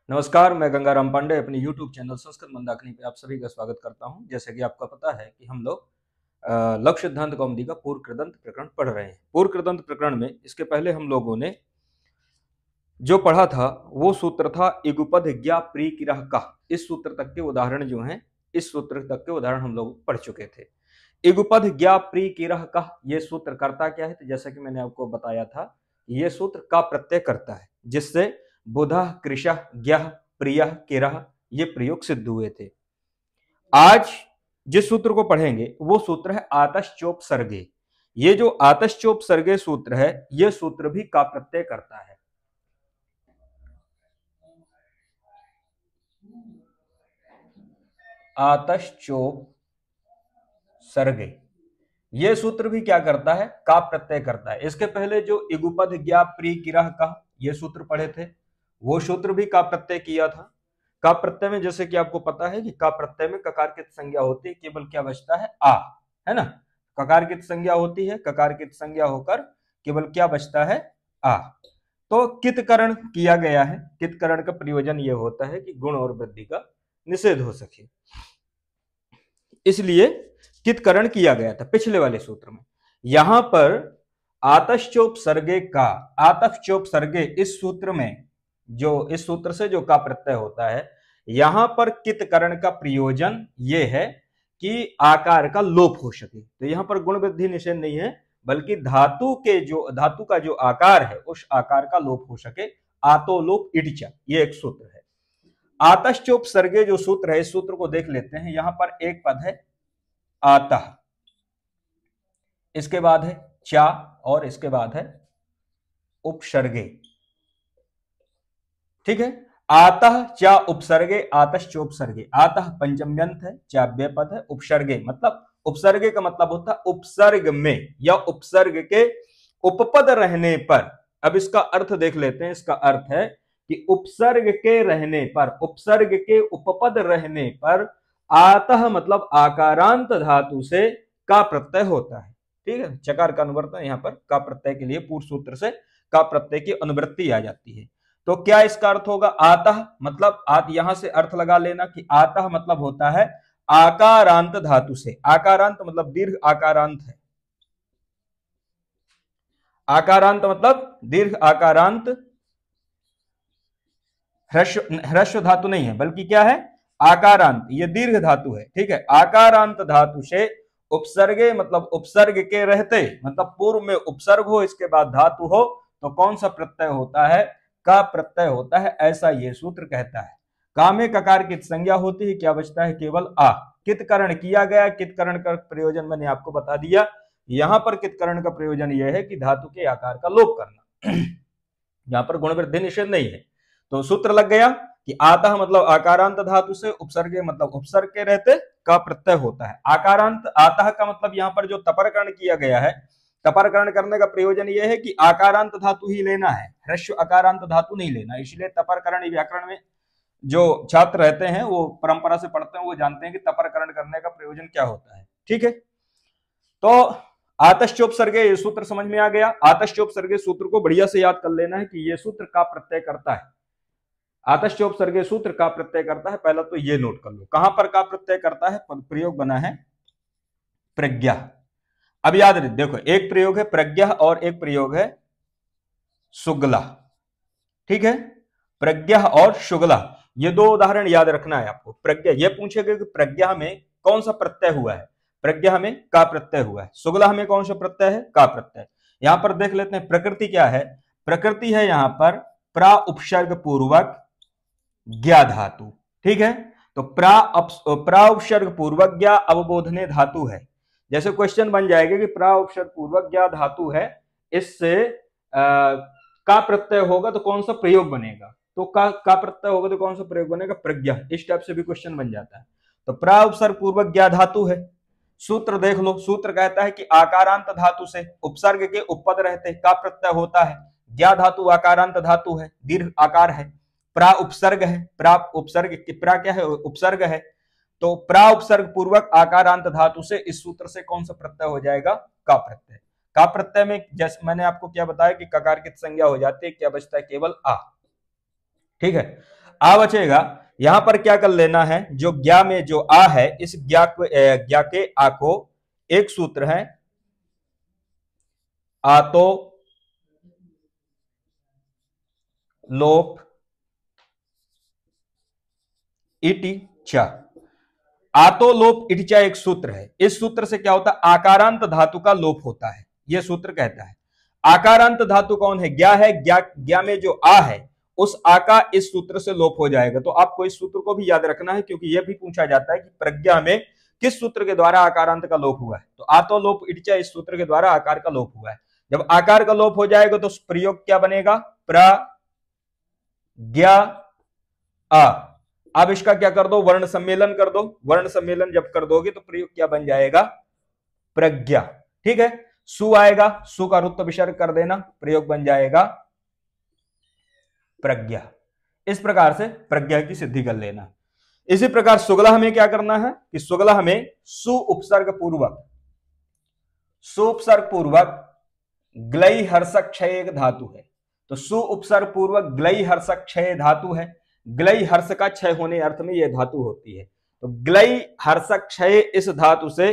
नमस्कार, मैं गंगाराम पांडे अपने YouTube चैनल संस्कृत मंदाकिनी पे आप सभी का स्वागत करता हूं। जैसे कि आपको पता है कि हम लोग लक्ष्य सिद्धांत कौमुदी का पूर्व कृदंत प्रकरण पढ़ रहे हैं। पूर्व कृदंत प्रकरण में इसके पहले हम लोगों ने जो पढ़ा था वो सूत्र था इगुपध ज्ञा प्री किरह का। इस सूत्र तक के उदाहरण जो हैं, इस सूत्र तक के उदाहरण हम लोग पढ़ चुके थे। इगुपध ज्ञा प्री किरह का ये सूत्र करता क्या है? तो जैसा कि मैंने आपको बताया था, ये सूत्र का प्रत्यय करता है, जिससे बुधः कृशः ज्ञः प्रियः किरः ये प्रयोग सिद्ध हुए थे। आज जिस सूत्र को पढ़ेंगे वो सूत्र है आतश्चोप सर्गे। ये जो आतश्चोप सर्गे सूत्र है, ये सूत्र भी का प्रत्यय करता है। आतश्चोप सर्गे ये सूत्र भी क्या करता है? का प्रत्यय करता है। इसके पहले जो इगुपध ज्ञा प्री किरह का ये सूत्र पढ़े थे, वो सूत्र भी का प्रत्यय किया था। का प्रत्यय में जैसे कि आपको पता है कि का प्रत्यय में ककार की संज्ञा होती है, केवल क्या बचता है? आ, है ना। ककार की संज्ञा होती है, ककार की संज्ञा होकर केवल क्या बचता है? आ। तो कितकरण किया गया है। कितकरण का प्रयोजन यह होता है कि गुण और वृद्धि का निषेध हो सके, इसलिए कितकरण किया गया था पिछले वाले सूत्र में। यहां पर आतश्चोप सर्गे का, आतश्चोप सर्गे इस सूत्र में, जो इस सूत्र से जो का प्रत्यय होता है, यहां पर कितकरण का प्रयोजन यह है कि आकार का लोप हो सके। तो यहां पर गुण वृद्धि निषेध नहीं है, बल्कि धातु का जो आकार है उस आकार का लोप हो सके। आतो लोप इटिचा ये एक सूत्र है। आतश्चोप सर्गे जो सूत्र है, इस सूत्र को देख लेते हैं। यहां पर एक पद है आतः, इसके बाद है चा और इसके बाद है उपसर्गे। ठीक है, आतः चा उपसर्गे आतश्चोपसर्गे। आतः पंचम्यंत है, चा व्यपद है, उपसर्गे मतलब उपसर्गे का मतलब होता है उपसर्ग में या उपसर्ग के उपपद रहने पर। अब इसका अर्थ देख लेते हैं। इसका अर्थ है कि उपसर्ग के रहने पर, उपसर्ग के उपपद रहने पर आतः मतलब आकारांत धातु से का प्रत्यय होता है। ठीक है, चकार का अनुवर्तन यहां पर का प्रत्यय के लिए पूर्व सूत्र से का प्रत्यय की अनुवृत्ति आ जाती है। तो क्या इसका अर्थ होगा? आतः मतलब यहां से अर्थ लगा लेना कि आतः मतलब होता है आकारांत धातु से। आकारांत मतलब दीर्घ आकारांत है। आकारांत मतलब दीर्घ आकारांत, ह्रस्व धातु नहीं है, बल्कि क्या है? आकारांत। ये दीर्घ धातु है। ठीक है, आकारांत धातु से उपसर्गे मतलब उपसर्ग के रहते, मतलब पूर्व में उपसर्ग हो, इसके बाद धातु हो, तो कौन सा प्रत्यय होता है? का प्रत्यय होता है, ऐसा ये सूत्र कहता है। का में ककार की संज्ञा होती है, क्या बचता है? केवल आ। कितकरण किया गया। कितकरण का प्रयोजन मैंने आपको बता दिया। यहां पर कितकरण का प्रयोजन यह है कि धातु के आकार का लोप करना। यहां पर गुण वृद्धि निषेध नहीं है। तो सूत्र लग गया कि आतः मतलब आकारांत धातु से, उपसर्गे मतलब उपसर्ग के रहते का प्रत्यय होता है। आकारांत आतः का मतलब यहां पर जो तपरकरण किया गया है, तपरकरण करने का प्रयोजन यह है कि आकारांत धातु ही लेना है, ह्रस्व आकारांत धातु नहीं लेना। इसलिए तपरकरण व्याकरण में जो छात्र रहते हैं, वो परंपरा से पढ़ते हैं, वो जानते हैं कि तपरकरण करने का प्रयोजन क्या होता है। ठीक है, तो आतश्चोपसर्गे ये सूत्र समझ में आ गया। आतश्चोपसर्गे सूत्र को बढ़िया से याद कर लेना है कि ये सूत्र का प्रत्यय करता है। आतश्चोपसर्गे सूत्र का प्रत्यय करता है, पहला तो ये नोट कर लो। कहां पर का प्रत्यय करता है? प्रयोग बना है प्रज्ञा। अब याद रखिए, देखो एक प्रयोग है प्रज्ञा और एक प्रयोग है शुगला। ठीक है, प्रज्ञा और शुगला, ये दो उदाहरण याद रखना है आपको। प्रज्ञा ये पूछेगा कि प्रज्ञा में कौन सा प्रत्यय हुआ है? प्रज्ञा में का प्रत्यय हुआ है। शुगला में कौन सा प्रत्यय है? का प्रत्यय। यहां पर देख लेते हैं प्रकृति क्या है। प्रकृति है यहां पर प्रा उपसर्ग पूर्वक ज्ञा धातु। ठीक है, तो प्रा उपसर्ग पूर्वक ज्ञा अवबोधने धातु है। जैसे क्वेश्चन बन जाएगा कि प्रा उपसर्ग पूर्वक ज्ञा धातु है, इससे का प्रत्यय होगा तो कौन सा प्रयोग बनेगा? तो का प्रत्यय होगा तो कौन सा प्रयोग बनेगा? प्रज्ञा। इस टाइप से भी क्वेश्चन बन जाता है। तो प्रा उपसर्ग पूर्वक ज्ञा धातु है। सूत्र देख लो। सूत्र कहता है कि आकारांत धातु से उपसर्ग के उपपद रहते का प्रत्यय होता है। ज्ञा धातु आकारांत धातु है, दीर्घ आकार है। प्रा उपसर्ग है, प्रा उपसर्ग, प्रा क्या है? उपसर्ग है। तो प्रा उपसर्ग पूर्वक आकारांत धातु से इस सूत्र से कौन सा प्रत्यय हो जाएगा? का प्रत्यय। का प्रत्यय में जैसे मैंने आपको क्या बताया कि ककार की संज्ञा हो जाती है, क्या बचता है? केवल आ। ठीक है, आ बचेगा। यहां पर क्या कर लेना है, जो ज्ञा में जो आ है, इस ज्ञा के आ को एक सूत्र है, आतो लोप इति च। आतो लोप इति च एक सूत्र है। इस सूत्र से क्या होता है, आकारांत धातु का लोप होता है, यह सूत्र कहता है। आकारांत धातु कौन है, ज्ञा है। ज्ञा में जो आ है, उस आ का इस सूत्र से लोप हो जाएगा। तो आपको इस सूत्र को भी याद रखना है, क्योंकि यह भी पूछा जाता है कि प्रज्ञा में किस सूत्र के द्वारा आकारांत का लोप हुआ है। तो आतो लोप इति च इस सूत्र के द्वारा आकार का लोप हुआ है। जब आकार का लोप हो जाएगा तो प्रयोग क्या बनेगा, प्रज्ञा आ। अब इसका क्या कर दो, वर्ण सम्मेलन कर दो। वर्ण सम्मेलन जब कर दोगे तो प्रयोग क्या बन जाएगा, प्रज्ञा। ठीक है, सु आएगा, सु का रुत्व विसर्ग कर देना, प्रयोग बन जाएगा प्रज्ञा। इस प्रकार से प्रज्ञा की सिद्धि कर लेना। इसी प्रकार सुगला हमें क्या करना है कि सुगला हमें सु उपसर्ग पूर्वक ग्लई हर्षक क्षय एक धातु है। तो सु उपसर्ग पूर्वक ग्लई हर्षक क्षय धातु है। ग्लई हर्ष का क्षय होने अर्थ में यह धातु होती है। तो ग्लई हर्षक क्षय, इस धातु से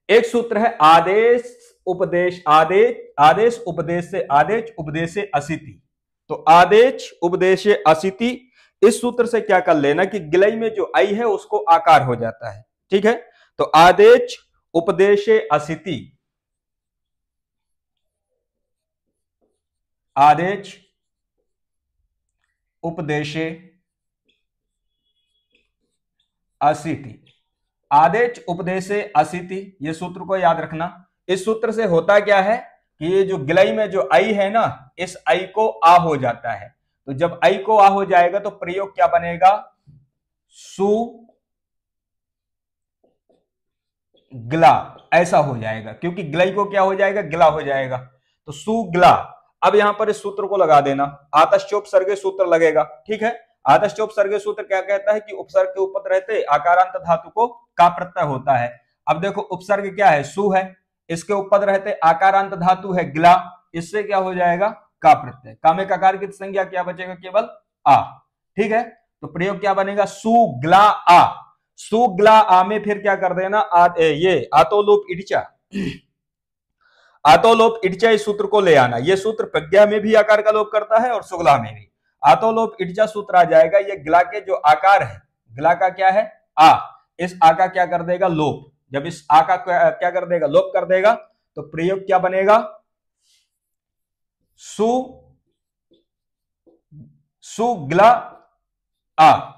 एक सूत्र है आदेश उपदेश, आदेश उपदेश से असिति। तो आदेश उपदेश असिति, इस सूत्र से क्या कर लेना कि गिलई में जो आई है उसको आकार हो जाता है। ठीक है, तो आदेश उपदेश असिति, आदेश उपदेश असिति, आदेश उपदेश असिति, ये सूत्र को याद रखना। इस सूत्र से होता क्या है कि ये जो गिलई में जो आई है ना, इस आई को आ हो जाता है। तो जब आई को आ हो जाएगा तो प्रयोग क्या बनेगा, सु ग्ला, ऐसा हो जाएगा। क्योंकि गिलई को क्या हो जाएगा, गिला हो जाएगा। तो सुग्ला। अब यहां पर इस सूत्र को लगा देना, आतश्चोपसर्गे सूत्र लगेगा। ठीक है, आतश्चोपसर्गे सूत्र क्या कहता है कि उपसर्ग के ऊपर रहते आकारांत धातु को का प्रत्यय होता है। अब देखो उपसर्ग क्या है, सु है, इसके ऊपर रहते आकारांत धातु है गिला, इससे क्या हो जाएगा, का प्रत्यय। कामे ककार की संज्ञा क्या बचेगा, केवल आ। ठीक है, तो प्रयोग क्या बनेगा, सुग्ला आ। सुग्ला आ में फिर क्या कर देना, ये आतोलोप इडिचा, आतोलोप इडिचा इस सूत्र को ले आना। ये सूत्र प्रज्ञा में भी आकार का लोप करता है और सुगला में भी। आतोलोप इडिचा सूत्र आ जाएगा, ये गिला के जो आकार है, गिला का क्या है आ, इस आ का क्या कर देगा, लोप। जब इस आ का क्या कर देगा, लोप कर देगा, तो प्रयोग क्या बनेगा, सुग्ला आ,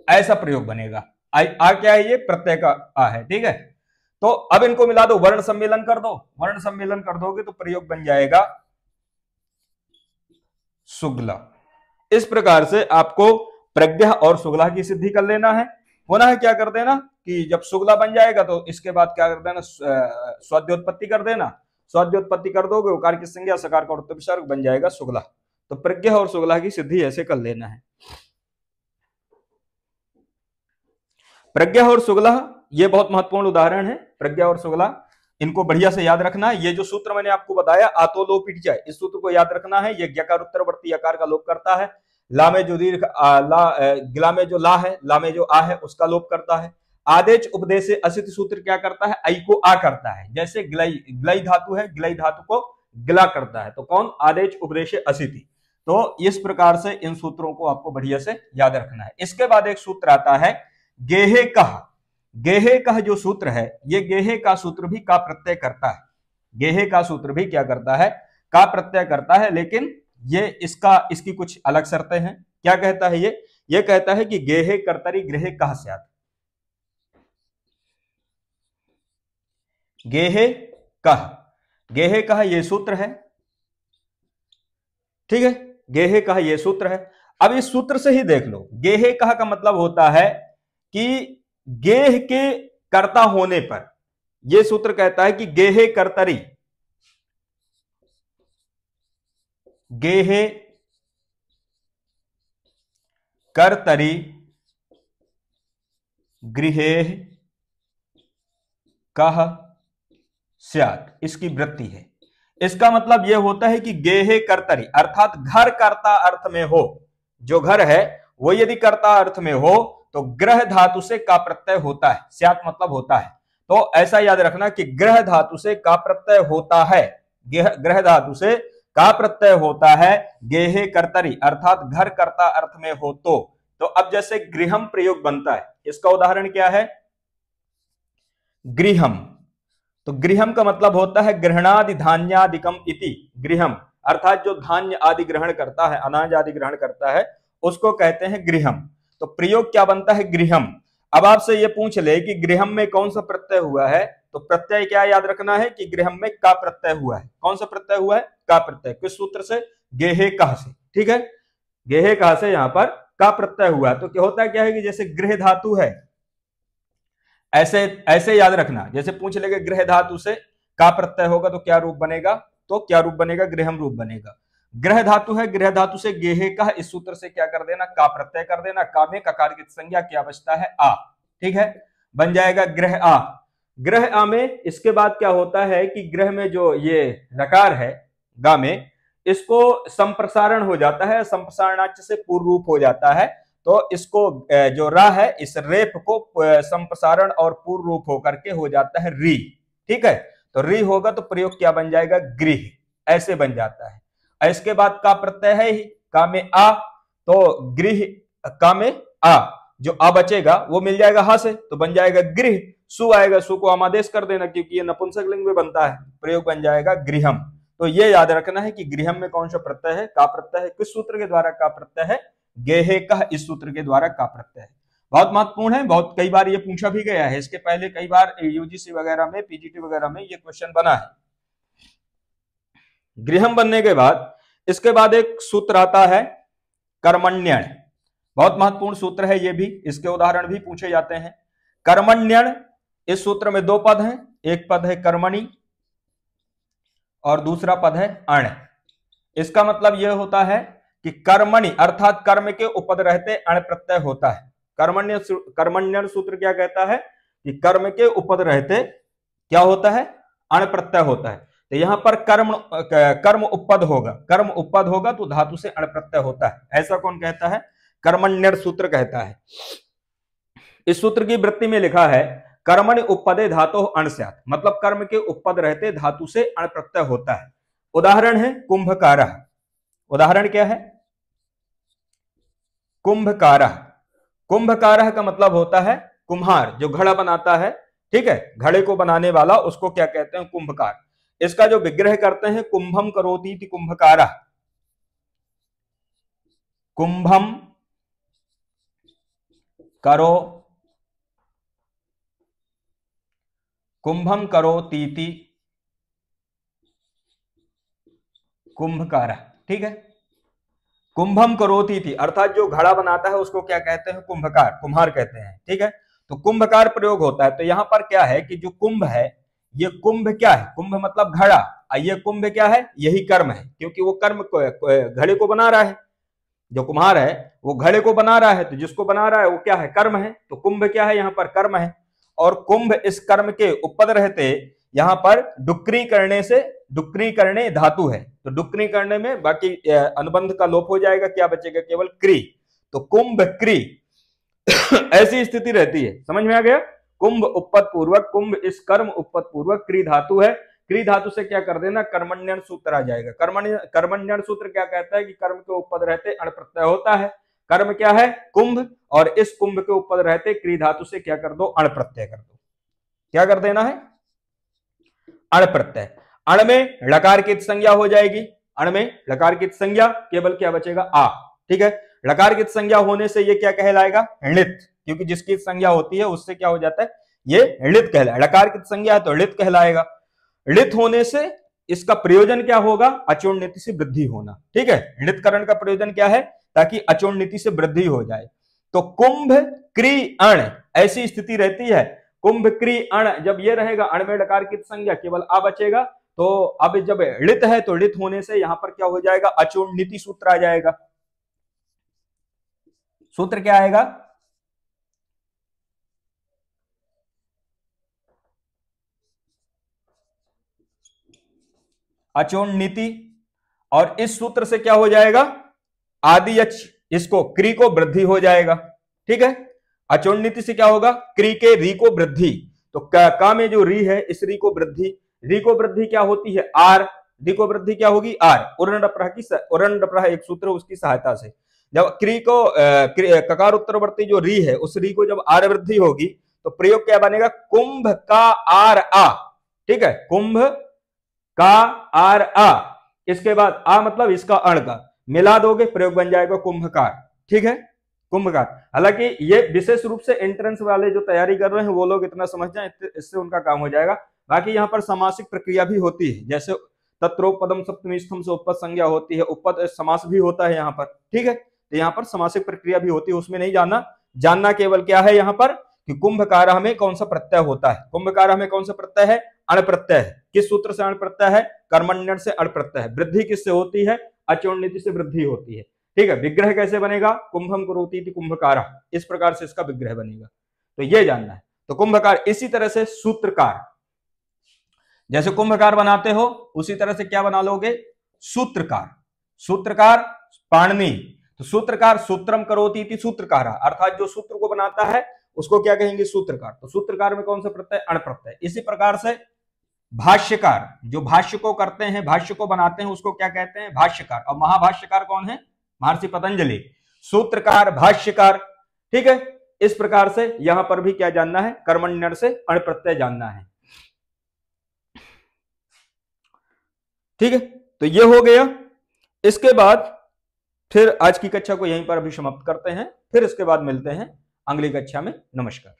ऐसा प्रयोग बनेगा। आ क्या है, ये प्रत्यय का आ है। ठीक है, तो अब इनको मिला दो, वर्ण सम्मेलन कर दो। वर्ण सम्मेलन कर दोगे तो प्रयोग बन जाएगा सुगला। इस प्रकार से आपको प्रज्ञा और सुगला की सिद्धि कर लेना है। पुनः क्या कर देना कि जब सुगला बन जाएगा तो इसके बाद क्या कर देना, स्वाद्योत्पत्ति कर देना। स्वाद्योत्पत्ति कर दोगे, उकार की संज्ञा सकार का उत्तर विसर्ग बन जाएगा सुगला। तो प्रज्ञा और सुगला की सिद्धि ऐसे कर लेना है। प्रज्ञा और सुगला ये बहुत महत्वपूर्ण उदाहरण है। प्रज्ञा और सुगला, इनको बढ़िया से याद रखना है। ये जो सूत्र मैंने आपको बताया आतोलोप इडिचा, इस सूत्र को याद रखना है। ये ज्ञकार उत्तरवर्ती आकार का लोप करता है। ला में जो दीर्घ गिला में जो ला है, ला में जो आ है, उसका लोप करता है। आदेश उपदेश असित सूत्र क्या करता है, आई को आ करता है। जैसे गिलई धातु है, गिलई धातु को गिला करता है। तो कौन, आदेश उपदेश असिति। तो इस प्रकार से इन सूत्रों को आपको बढ़िया से याद रखना है। इसके बाद एक सूत्र आता है गेहे कह। गेहे कह जो सूत्र है, ये गेहे का सूत्र भी का प्रत्यय करता है। गेहे का सूत्र भी क्या करता है, का प्रत्यय करता है। लेकिन ये इसकी कुछ अलग शर्तें हैं। क्या कहता है ये कहता है कि गेहे कर्तरी गृहे कह स्यात्। गेहे कह, गेहे कह ये सूत्र है। ठीक है, गेहे कह ये सूत्र है। अब इस सूत्र से ही देख लो, गेहे कह का मतलब होता है कि गेह के कर्ता होने पर, यह सूत्र कहता है कि गेहे कर्तरी, गेहे कर्तरी गृहे कह स्यात्, इसकी वृत्ति है। इसका मतलब यह होता है कि गेहे कर्तरी अर्थात घर कर्ता अर्थ में हो, जो घर है वो यदि कर्ता अर्थ में हो तो ग्रह धातु से का प्रत्यय होता है, स्यात् मतलब होता है। तो ऐसा याद रखना कि ग्रह धातु से का प्रत्यय होता है, ग्रह धातु से का प्रत्यय होता है गेहे कर्तरी अर्थात घर कर्ता अर्थ में हो तो अब जैसे गृहम प्रयोग बनता है, इसका उदाहरण क्या है, गृहम। तो गृहम का मतलब होता है ग्रहणादि धान्यादिकम इति, गृहम अर्थात जो धान्य आदि ग्रहण करता है, अनाज आदि ग्रहण करता है, उसको कहते हैं गृहम। तो प्रयोग क्या बनता है, गृहम। अब आपसे ये पूछ ले कि गृहम में कौन सा प्रत्यय हुआ है, तो प्रत्यय क्या याद रखना है कि गृहम में का प्रत्यय हुआ है। कौन सा प्रत्यय हुआ है, का प्रत्यय। किस सूत्र से, गेहे कह से, ठीक है, गेहे कह से यहां पर का प्रत्यय हुआ। तो क्या होता है, क्या है कि जैसे गृह धातु है, ऐसे ऐसे याद रखना, जैसे पूछ लेंगे गृह धातु से का प्रत्यय होगा तो क्या रूप बनेगा, तो क्या रूप बनेगा, गृहम रूप बनेगा। ग्रह धातु है, ग्रह धातु से गेहे का, इस सूत्र से क्या कर देना, का प्रत्यय कर देना। का में ककार की संज्ञा क्या बचता है, आ, ठीक है, बन जाएगा ग्रह आ। ग्रह आ में इसके बाद क्या होता है कि ग्रह में जो ये रकार है गा में, इसको संप्रसारण हो जाता है, संप्रसारणाच्य से पूर्व रूप हो जाता है। तो इसको जो रा है, इस रेप को संप्रसारण और पूर्व रूप होकर के हो जाता है री, ठीक है। तो री होगा तो प्रयोग क्या बन जाएगा, गृह, ऐसे बन जाता है। इसके बाद का प्रत्यय है ही, का में आ, तो गृह, का में आ, जो आ बचेगा वो मिल जाएगा हा से, तो बन जाएगा गृह। सु आएगा, सु को आमादेश कर देना क्योंकि ये नपुंसक लिंग में बनता है, प्रयोग बन जाएगा गृहम। तो ये याद रखना है कि गृहम में कौन सा प्रत्यय है, का प्रत्यय है। किस सूत्र के द्वारा का प्रत्यय है, गेहे कह, इस सूत्र के द्वारा का प्रत्यय है। बहुत महत्वपूर्ण है, बहुत कई बार ये पूछा भी गया है, इसके पहले कई बार यूजीसी वगैरह में, पीजीटी वगैरह में ये क्वेश्चन बना है। गृहम बनने के बाद इसके बाद एक सूत्र आता है कर्मण्यण, बहुत महत्वपूर्ण सूत्र है ये भी, इसके उदाहरण भी पूछे जाते हैं। कर्मण्यण, इस सूत्र में दो पद हैं, एक पद है कर्मणि और दूसरा पद है अण। इसका मतलब यह होता है कि कर्मणि अर्थात कर्म के उपद रहते अण प्रत्यय होता है। कर्मण्यण सूत्र क्या कहता है कि कर्म के उपद रहते क्या होता है, अण प्रत्यय होता है। तो यहां पर कर्म उपद होगा, कर्म उपद होगा तो धातु से अण प्रत्यय होता है। ऐसा कौन कहता है, कर्मण्यण सूत्र कहता है। इस सूत्र की वृत्ति में लिखा है कर्मणि उपपदे धातु अण स्यात्, मतलब कर्म के उपपद रहते धातु से अण प्रत्यय होता है। उदाहरण है कुंभकारः, उदाहरण क्या है, कुंभकारः। कुंभकारः का मतलब होता है कुम्हार, जो घड़ा बनाता है, ठीक है, घड़े को बनाने वाला, उसको क्या कहते हैं, कुंभकार। इसका जो विग्रह करते हैं कुंभम करोति इति कुंभकारः, कुंभम करो, कुंभम करोतीति कुंभकारः, ठीक है। कुंभम करोतीति अर्थात जो घड़ा बनाता है उसको क्या कहते हैं, कुंभकार, कुम्हार कहते हैं, ठीक है। तो कुंभकार प्रयोग होता है। तो यहां पर क्या है कि जो कुंभ है, ये कुंभ क्या है, कुंभ मतलब घड़ा, ये कुंभ क्या है, यही कर्म है, क्योंकि वो कर्म घड़े को बना रहा है, जो कुम्हार है वो घड़े को बना रहा है, तो जिसको बना रहा है वो क्या है, कर्म है। तो कुंभ क्या है, यहाँ पर कर्म है। और कुंभ इस कर्म के उपपद रहते यहां पर डुक्री करने से, डुक्री करने धातु है, तो डुक्री करने में बाकी अनुबंध का लोप हो जाएगा, क्या बचेगा, केवल क्री। तो कुंभ क्री ऐसी स्थिति रहती है, समझ में आ गया। कुंभ उपपद पूर्वक, कुंभ इस कर्म उपपद पूर्वक क्री धातु है, क्री धातु से क्या कर देना, कर्मण्यण सूत्र आ जाएगा। कर्मण्यण सूत्र क्या कहता है कि कर्म के उपपद रहते अण प्रत्यय होता है। कर्म क्या है, कुंभ, और इस कुंभ के उपपद रहते क्री धातु से क्या कर दो, अण प्रत्यय कर दो। क्या कर देना है, अण प्रत्यय। अण में लकार की संज्ञा हो जाएगी, अण में लकार की संज्ञा, केवल क्या बचेगा, आ, ठीक है। लकार की संज्ञा होने से ये क्या कहलाएगा, णित, क्योंकि जिसकी संज्ञा होती है उससे क्या हो जाता है, ये णित कहलाएगा। लकार की संज्ञा है तो णित कहलाएगा। णित होने से इसका प्रयोजन क्या होगा, अचूर्ण नीति से वृद्धि होना, ठीक है। णितकरण का प्रयोजन क्या है, ताकि अचूर्ण नीति से वृद्धि हो जाए। तो कुंभ क्री अण ऐसी स्थिति रहती है, कुंभ क्री अण, जब ये रहेगा अण में लकार की संज्ञा, केवल आ बचेगा। तो अब जब णित है तो णित होने से यहां पर क्या हो जाएगा, अचूर्ण नीति सूत्र आ जाएगा। सूत्र क्या आएगा, अचूर्ण नीति, और इस सूत्र से क्या हो जाएगा, आदि यच इसको क्री को वृद्धि हो जाएगा, ठीक है। अचोन्नति से क्या होगा, क्री के री को वृद्धि, तो का में जो री है इस री को वृद्धि, री को वृद्धि क्या होती है आर, री को वृद्धि क्या होगी आर, उरण एक सूत्र उसकी सहायता से जब क्री को ककार उत्तरवर्ती जो री है उस री को जब आर वृद्धि होगी तो प्रयोग क्या बनेगा, कुंभ का आर आ, ठीक है, कुंभ का आर आ, इसके बाद आ मतलब इसका अण का मिला दोगे प्रयोग बन जाएगा कुंभकार, ठीक है, कुंभकार। हालांकि ये विशेष रूप से एंट्रेंस वाले जो तैयारी कर रहे हैं वो लोग इतना समझ जाए, इससे उनका काम हो जाएगा। बाकी यहाँ पर समासिक प्रक्रिया भी होती है, जैसे तत्रोपदम सप्तमी स्तंभ से उपपद संज्ञा होती है, उपपद समास भी होता है यहाँ पर, ठीक है। तो यहाँ पर समासिक प्रक्रिया भी होती है, उसमें नहीं जानना केवल क्या है यहाँ पर कि कुंभकार में कौन सा प्रत्यय होता है, कुंभकार में कौन सा प्रत्यय है, अण प्रत्यय है। किस सूत्र से अण प्रत्यय है, कर्मण्य से अण प्रत्यय है। वृद्धि किससे होती है, अचोन्नति से वृद्धि होती है, ठीक है। विग्रह कैसे बनेगा, कुंभम करोति इति कुंभकारः, इस प्रकार से इसका विग्रह बनेगा, तो ये जानना है। तो कुंभकार, इसी तरह से सूत्रकार, जैसे कुंभकार बनाते हो उसी तरह से क्या बना लोगे, सूत्रकार। सूत्रकार पाणिनि, तो सूत्रकार सूत्रम करोति इति सूत्रकारः, अर्थात जो सूत्र को बनाता है उसको क्या कहेंगे, सूत्रकार। तो सूत्रकार में कौन सा प्रत्यय, अण प्रत्यय। इसी प्रकार से भाष्यकार, जो भाष्य को करते हैं, भाष्य को बनाते हैं, उसको क्या कहते हैं, भाष्यकार। और महाभाष्यकार कौन है, महर्षि पतंजलि। सूत्रकार, भाष्यकार, ठीक है। इस प्रकार से यहां पर भी क्या जानना है, कर्मण्य से अण प्रत्यय जानना है, ठीक है। तो ये हो गया। इसके बाद फिर आज की कक्षा को यहीं पर अभी समाप्त करते हैं, फिर इसके बाद मिलते हैं अगली कक्षा में। नमस्कार।